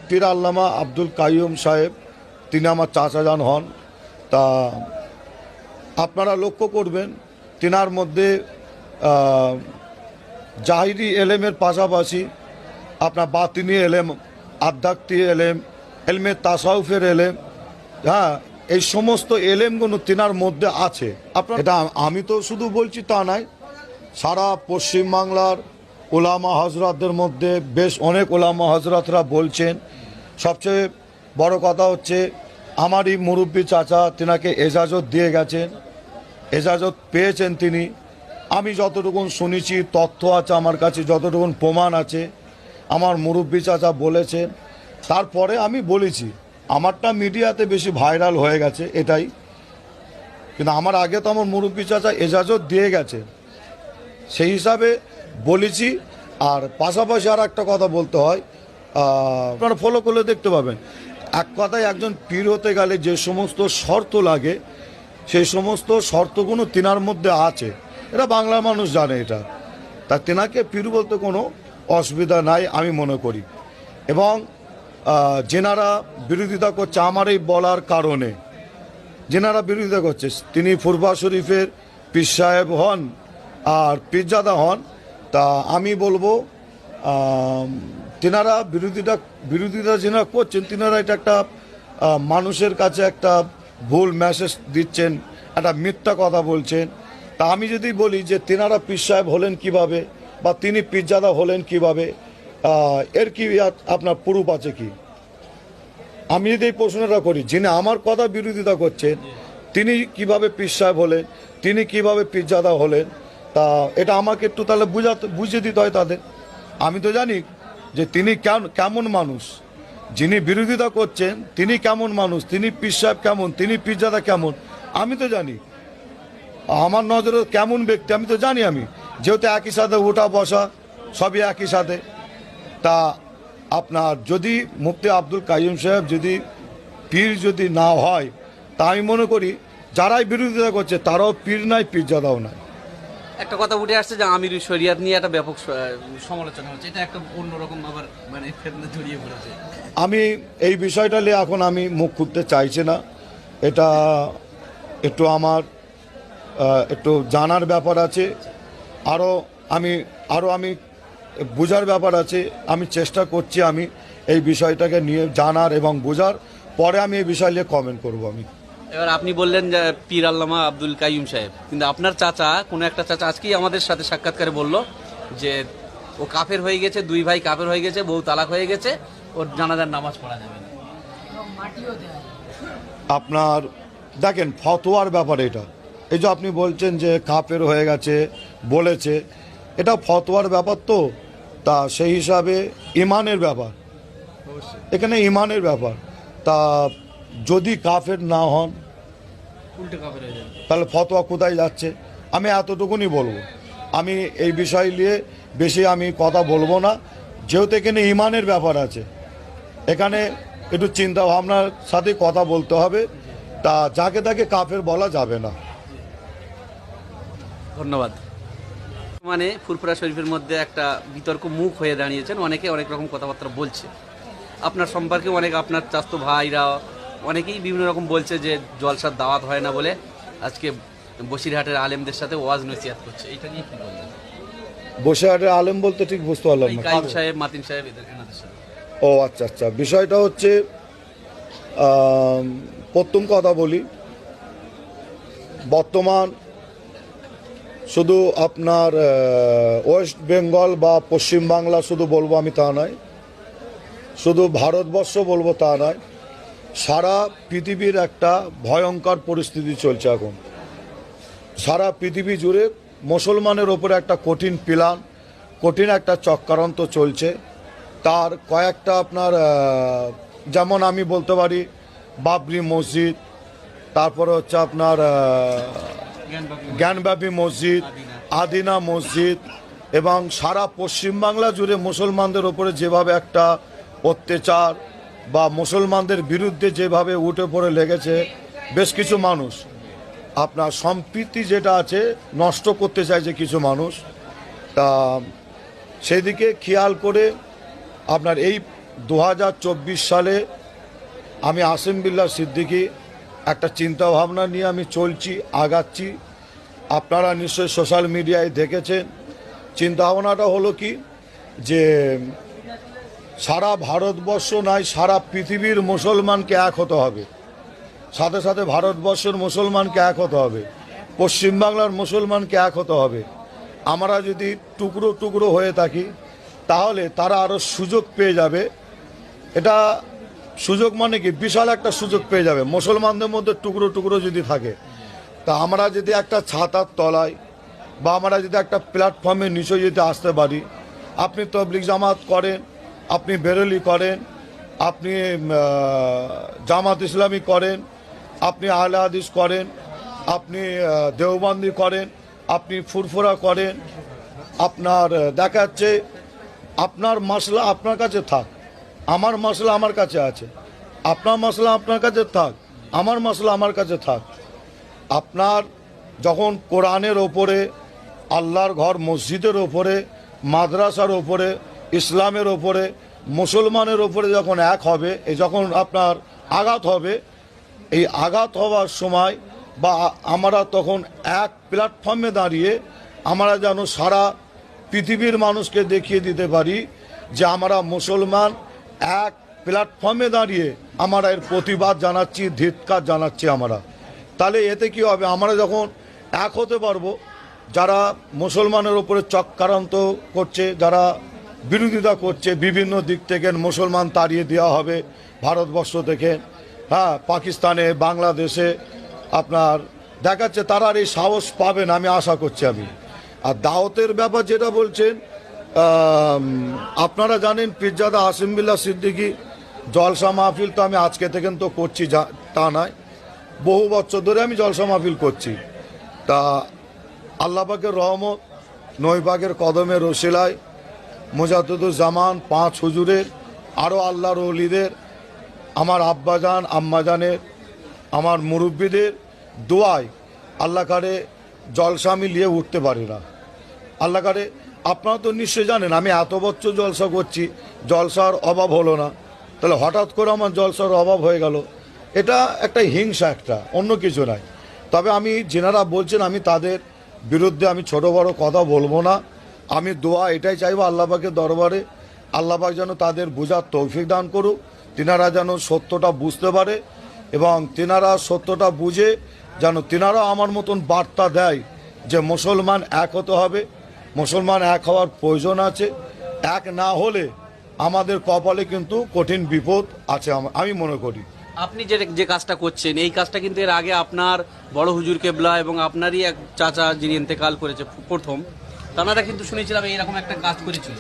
পীর আল্লামা আব্দুল কাইয়ুম সাহেব, তিনি আমার চাচাজান হন। তা আপনারা লক্ষ্য করবেন তিনার মধ্যে জাহিরি এলেমের পাশাপাশি আপনার বাতিনি এলেম, আধ্যাত্মিক এলেম, এলমে তাসাউফের এলেম, হ্যাঁ, এই সমস্ত এলেমগুলো তিনার মধ্যে আছে। আপনার এটা আমি তো শুধু বলছি তা নয়, সারা পশ্চিমবাংলার ওলামা হজরতদের মধ্যে বেশ অনেক ওলামা হজরতরা বলছেন। সবচেয়ে বড় কথা হচ্ছে আমারই মুরব্বী চাচা তিনাকে এজাজত দিয়ে গেছেন, এজাজত পেয়েছেন তিনি। আমি যতটুকুন শুনেছি, তথ্য আছে আমার কাছে, যতটুকুন প্রমাণ আছে, আমার মুরব্বী চাচা বলেছেন। তারপরে আমি বলেছি, আমারটা মিডিয়াতে বেশি ভাইরাল হয়ে গেছে এটাই, কিন্তু আমার আগে তো আমার মুরব্বী চাচা এজাজত দিয়ে গেছে, সেই হিসাবে বলেছি। আর পাশাপাশি আর একটা কথা বলতে হয়, আপনারা ফলো করলে দেখতে পাবেন, এক কথায় একজন পীর হতে গেলে যে সমস্ত শর্ত লাগে, সেই সমস্ত শর্তগুলো তিনার মধ্যে আছে। এটা বাংলার মানুষ জানে এটা। তা তেনাকে পীর বলতে কোনো অসুবিধা নাই আমি মনে করি। এবং যেনারা বিরোধিতা করছে আমার এই বলার কারণে, যেনারা বিরোধিতা করছে, তিনি ফুরফা শরীফের পীর সাহেব হন আর পীরজাদা হন। তা আমি বলবো তেনারা বিরোধিতা যেনারা করছেন, তেনারা এটা একটা মানুষের কাছে একটা ভুল মেসেজ দিচ্ছেন, একটা মিথ্যা কথা বলছেন। তা আমি যদি বলি যে তেনারা পীর সাহেব হলেন কিভাবে, বা তিনি পীরজাদা হলেন কিভাবে, এর কি আপনার প্রুফ আছে কি? আমি যদি এই প্রশ্নটা করি, যিনি আমার কথা বিরোধিতা করছেন তিনি কিভাবে পীর সাহেব হলেন, তিনি কিভাবে পীরজাদা হলেন, তা এটা আমাকে একটু তাহলে বুঝিয়ে দিতে হয় তাদের। আমি তো জানি যে তিনি কেমন মানুষ, যিনি বিরোধিতা করছেন তিনি কেমন মানুষ, তিনি পীর সাহেব কেমন, তিনি পীরজাদা কেমন, আমি তো জানি। আমার নজরে কেমন ব্যক্তি আমি তো জানি। আমি যেহেতু একই সাথে ওঠা বসা সবই একই সাথে। তা আপনার যদি মুফতি আব্দুল কাইয়ুম সাহেব যদি পীর যদি না হয়, তা আমি মনে করি যারাই বিরোধিতা করছে তারাও পীর নাই, পীরজাদাও নাই। একটা কথা উঠে আসছে যে আমির শরিয়াত নিয়ে একটা ব্যাপক সমালোচনা হচ্ছে, এটা একটা অন্যরকম আবার মানে ফেতনা জড়িয়ে পড়েছে। আমি এই বিষয়টা নিয়ে এখন আমি মুখ খুলতে চাইছি না। এটা একটু আমার একটু জানার ব্যাপার আছে, আরও আমি বোঝার ব্যাপার আছে। আমি চেষ্টা করছি আমি এই বিষয়টাকে নিয়ে জানার এবং বোঝার পরে আমি এই বিষয় নিয়ে কমেন্ট করব। আমি এবার আপনি বললেন যে পীর আল্লামা আব্দুল কাইয়ুম সাহেব, কিন্তু আপনার চাচা, কোনো একটা চাচা আজকেই আমাদের সাথে সাক্ষাৎকারে বলল যে ও কাফের হয়ে গেছে, দুই ভাই কাফের হয়ে গেছে, বউ তালাক হয়ে গেছে, ওর জানাজার নামাজ পড়া যাবে না। আপনার দেখেন ফতোয়ার ব্যাপার এটা, এই যে আপনি বলছেন যে কাফের হয়ে গেছে বলেছে, এটা ফতোয়ার ব্যাপার। তো তা সেই হিসাবে ইমানের ব্যাপার, এখানে ইমানের ব্যাপার। তা যদি কাফের না হন উল্টে কাফের হয়ে যাবে, তাহলে ফতোয়া কোথায় যাচ্ছে? আমি এতটুকুনি বলবো। আমি এই বিষয় নিয়ে বেশি আমি কথা বলবো না, যেহেতু এখানে ইমানের ব্যাপার আছে। এখানে একটু চিন্তা ভাবনার সাথে কথা বলতে হবে। তা যাকে তাকে কাফের বলা যাবে না। ধন্যবাদ। মানে ফুরফুরা শরীফের মধ্যে একটা বিতর্ক মুখ হয়ে দাঁড়িয়েছেন, অনেকে অনেক রকম কথাবার্তা বলছে আপনার সম্পর্কে, অনেক আপনার চাস্তো ভাইরা অনেকেই বিভিন্ন রকম বলছে যে জলসার দাওয়াত হয় না বলে আজকে বসিরহাটের আলেমদের সাথে ওয়াজ নসিহত করছে, এটা নিয়ে কি বলবেন? বসিরহাটের আলেম বলতে ঠিক বুঝতে পারলাম না। কাইয়ুম সাহেব, মাতিন সাহেব, এনাদের সাথে। ও আচ্ছা আচ্ছা, বিষয়টা হচ্ছে প্রথম কথা বলি, বর্তমান শুধু আপনার ওয়েস্ট বেঙ্গল বা পশ্চিমবাংলা শুধু বলবো আমি তা নয়, শুধু ভারতবর্ষ বলবো তা নয়, সারা পৃথিবীর একটা ভয়ঙ্কর পরিস্থিতি চলছে এখন। সারা পৃথিবী জুড়ে মুসলমানের ওপরে একটা কঠিন প্ল্যান, কঠিন একটা চক্রান্ত চলছে। তার কয়েকটা আপনার যেমন আমি বলতে পারি বাবরি মসজিদ, তারপরে হচ্ছে আপনার জ্ঞানব্যাপী মসজিদ, আদিনা মসজিদ, এবং সারা পশ্চিমবাংলা জুড়ে মুসলমানদের ওপরে যেভাবে একটা অত্যাচার বা মুসলমানদের বিরুদ্ধে যেভাবে উঠে পড়ে লেগেছে বেশ কিছু মানুষ, আপনার সম্প্রীতি যেটা আছে নষ্ট করতে চাইছে কিছু মানুষ। তা সেদিকে খেয়াল করে আপনার এই 2024 সালে আমি আসিম বিল্লাহ সিদ্দিকী একটা চিন্তা ভাবনা নিয়ে আমি চলছি, আগাচ্ছি। আপনারা নিশ্চয়ই সোশ্যাল মিডিয়ায় দেখেছেন। চিন্তা ভাবনাটা হলো কি, যে সারা ভারতবর্ষ নয়, সারা পৃথিবীর মুসলমানকে এক হতে হবে, সাথে সাথে ভারতবর্ষের মুসলমানকে এক হতে হবে, পশ্চিমবাংলার মুসলমানকে এক হতে হবে। আমরা যদি টুকরো টুকরো হয়ে থাকি তাহলে তারা আরও সুযোগ পেয়ে যাবে। এটা সুযোগ মানে কি, বিশাল একটা সুযোগ পেয়ে যাবে মুসলমানদের মধ্যে টুকরো টুকরো যদি থাকে। তা আমরা যদি একটা ছাতার তলায় বা আমরা যদি একটা প্ল্যাটফর্মের নিচে যদি আসতে পারি, আপনি তবলিগ জামাত করেন, আপনি বেরেলি করেন, আপনি জামাত ইসলামী করেন, আপনি আহলে হাদিস করেন, আপনি দেওবন্দি করেন, আপনি ফুরফুরা করেন, আপনার দেখা যাচ্ছে আপনার মশলা আপনার কাছে থাক, আমার মশলা আমার কাছে আছে, আপনার মশলা আপনার কাছে থাক, আমার মশলা আমার কাছে থাক। আপনার যখন কোরআনের ওপরে, আল্লাহর ঘর মসজিদের ওপরে, মাদ্রাসার ওপরে, ইসলামের ওপরে, মুসলমানের ওপরে যখন এক হবে, এই যখন আপনার আঘাত হবে, এই আঘাত হওয়ার সময় বা আমরা তখন এক প্ল্যাটফর্মে দাঁড়িয়ে আমরা যেন সারা পৃথিবীর মানুষকে দেখিয়ে দিতে পারি যে আমরা মুসলমান, এক প্ল্যাটফর্মে দাঁড়িয়ে আমরা এর প্রতিবাদ জানাচ্ছি, ধিক্কার জানাচ্ছি আমরা। তাহলে এতে কি হবে, আমরা যখন এক হতে পারবো, যারা মুসলমানের ওপরে চক্রান্ত করছে, যারা বিরোধিতা করছে বিভিন্ন দিক থেকে, মুসলমান তাড়িয়ে দেওয়া হবে ভারতবর্ষ থেকে, হ্যাঁ, পাকিস্তানে, বাংলাদেশে আপনার দেখাচ্ছে তারা আর এই সাহস পাবেন আমি আশা করছি আমি। আর দাওয়াতের ব্যাপার যেটা বলছেন, আপনারা জানেন পীরজাদা আসিম বিল্লাহ সিদ্দিকী জলসা মাহফিল তো আমি আজকে থেকে তো করছি তা নয়, বহু বছর ধরে আমি জলসা মাহফিল করছি। তা আল্লাহ পাকের রহমত, নবী পাকের কদমের রসিলায়, মুজাদ্দিদুজ্জামান 5 হুজুরের, আরও আল্লাহর ওলিদের, আমার আব্বাজান আম্মাজানের, আমার মুরব্বীদের দোয়ায় আল্লাহ কারে জলসা আমি নিয়ে উঠতে পারি না। আল্লাহ কারে আপনারা তো নিশ্চয়ই জানেন আমি এত বছর জলসা করছি, জলসার অভাব হলো না, তাহলে হঠাৎ করে আমার জলসার অভাব হয়ে গেল, এটা একটা হিংসা, একটা অন্য কিছু নাই। তবে আমি যেনারা বলছেন আমি তাদের বিরুদ্ধে আমি ছোট বড় কথা বলবো না। আমি দোয়া এটাই চাইবো আল্লাহ পাকের দরবারে, আল্লাহ পাক যেন তাদের বোঝার তৌফিক দান করুক, তিনারা যেন সত্যটা বুঝতে পারে এবং তিনারা সত্যটা বুঝে যেন তিনারা আমার মতন বার্তা দেয় যে মুসলমান এক হতে হবে, মুসলমান এক হওয়ার প্রয়োজন আছে, এক না হলে আমাদের কপালে কিন্তু কঠিন বিপদ আছে আমি মনে করি। আপনি যে কাজটা করছেন, এই কাজটা কিন্তু এর আগে আপনার বড় হুজুর কেবলা এবং আপনারই এক চাচা যিনি ইন্তেকাল করেছে প্রথম, তারা কিন্তু শুনেছিলাম এইরকম একটা কাজ করেছিল।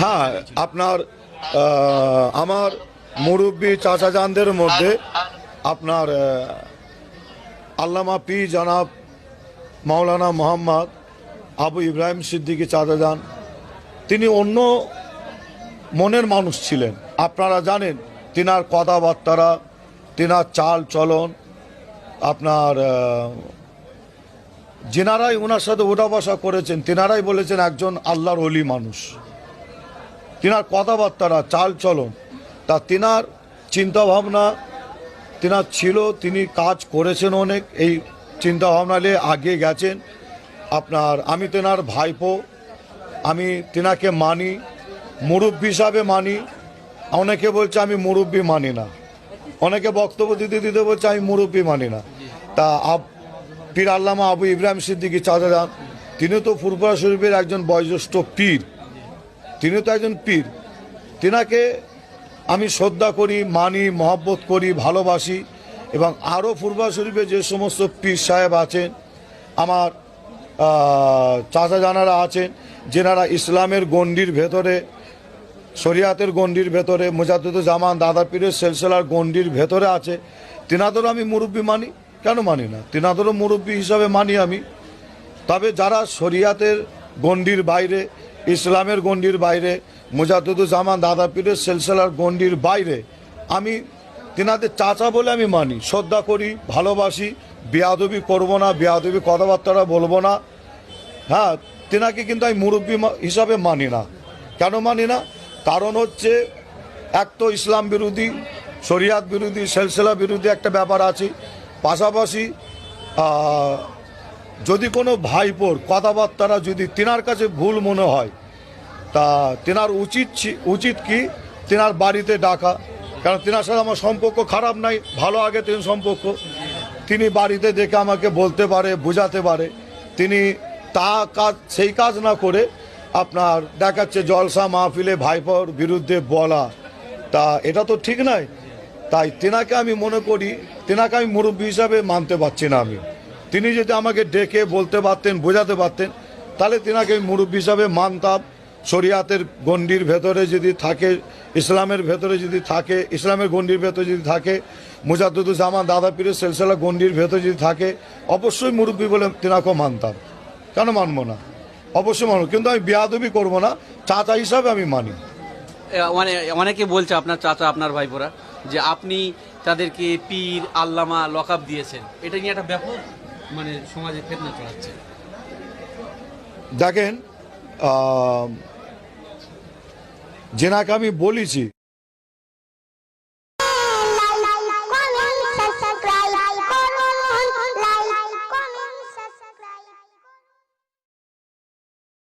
হ্যাঁ, আপনার আমার মুরব্বী চাচা জানদের মধ্যে আপনার আল্লামা পি জনাব মাওলানা মোহাম্মদ আবু ইব্রাহিম সিদ্দিকী চাচা যান, তিনি অন্য মনের মানুষ ছিলেন। আপনারা জানেন তিনার কথাবার্তারা, তিনার চাল চলন, আপনার যিনারাই ওনার সাথে ওঠা বসা করেছেন তিনারাই বলেছেন একজন আল্লাহর ওলি মানুষ। তিনার কথাবার্তারা, চাল চলন, তা তিনার চিন্তাভাবনা তিনার ছিল, তিনি কাজ করেছেন অনেক, এই চিন্তাভাবনা নিয়ে আগে গেছেন। আপনার আমি তেনার ভাইপো, আমি তেনাকে মানি, মুরব্বী হিসাবে মানি। অনেকে বলছে আমি মুরব্বী মানি না, অনেকে বক্তব্য দিতে দিতে বলছে আমি মুরব্বী মানি না। তা পীর আল্লামা আবু ইব্রাহিম সিদ্দিকী চাচা যান, তিনি তো ফুরফুরা শরীফের একজন বয়োজ্যেষ্ঠ পীর, তিনি তো একজন পীর। তিনাকে আমি শ্রদ্ধা করি, মানি, মহব্বত করি, ভালোবাসি। এবং আরও ফুরফুরা শরীফে যে সমস্ত পীর সাহেব আছেন, আমার চাচা জানারা আছেন, যেনারা ইসলামের গণ্ডির ভেতরে, শরিয়াতের গণ্ডির ভেতরে, মুজাদ্দিদুজ্জামান দাদা পীরের সিলসিলার গণ্ডির ভেতরে আছে, তিনাদেরও আমি মুরব্বী মানি। কেন মানি না, তিনাদেরও মুরব্বী হিসাবে মানি আমি। তবে যারা শরিয়াতের গণ্ডির বাইরে, ইসলামের গণ্ডির বাইরে, মুজাদ্দিদুজ্জামান দাদা পীরের সিলসিলার গণ্ডির বাইরে, আমি তিনাদের চাচা বলে আমি মানি, শ্রদ্ধা করি, ভালোবাসি, বেয়াদবি করবো না, বেয়াদবি কথাবার্তারা বলবো না। হ্যাঁ, তিনাকে কিন্তু আমি মুরব্বী হিসাবে মানি না। কেন মানি না? কারণ হচ্ছে এক তো ইসলাম বিরোধী, শরিয়াত বিরোধী, সিলসিলা বিরোধী একটা ব্যাপার আছে। পাশাপাশি যদি কোনো ভাইপোর কথাবার্তারা যদি তিনার কাছে ভুল মনে হয়, তা তেনার উচিত কি তেনার বাড়িতে ডাকা। কারণ তেনার সাথে আমার সম্পর্ক খারাপ নাই, ভালো আগে তিন সম্পর্ক। তিনি বাড়িতে দেখে আমাকে বলতে পারে, বোঝাতে পারে। তিনি সেই কাজ না করে আপনার দেখাচ্ছে জলসা মাহফিলে ভাইপোর বিরুদ্ধে বলা, তা এটা তো ঠিক নয়। তাই তেনাকে আমি মনে করি, তেনাকে আমি মুরব্বী হিসাবে মানতে পারছি না আমি। তিনি যদি আমাকে ডেকে বলতে পারতেন, বোঝাতে পারতেন, তাহলে তেনাকে আমি মুরব্বী হিসাবে মানতাম। শরিয়াতের গণ্ডির ভেতরে যদি থাকে, ইসলামের ভেতরে যদি থাকে, ইসলামের গণ্ডির ভেতরে যদি থাকে, মুজাদ্দুজ্জামান দাদা পীরের সিলসিলা গণ্ডির ভেতরে যদি থাকে, অবশ্যই মুরব্বী বলে তেনাকেও মানতাম। কেন মানবো না? অবশ্যই মানব, কিন্তু আমি বেয়াদবি করবো না, চাচা হিসাবে আমি মানি। মানে অনেকে বলছে আপনার চাচা, আপনার ভাইপোরা, যে আপনি তাদেরকে পীর, আল্লামা লকাব দিয়েছেন। এটা নিয়ে একটা ব্যাপক মানে সমাজে ফেতনা ছড়াচ্ছে। দেখেন, যেনাকে আমি বলেছি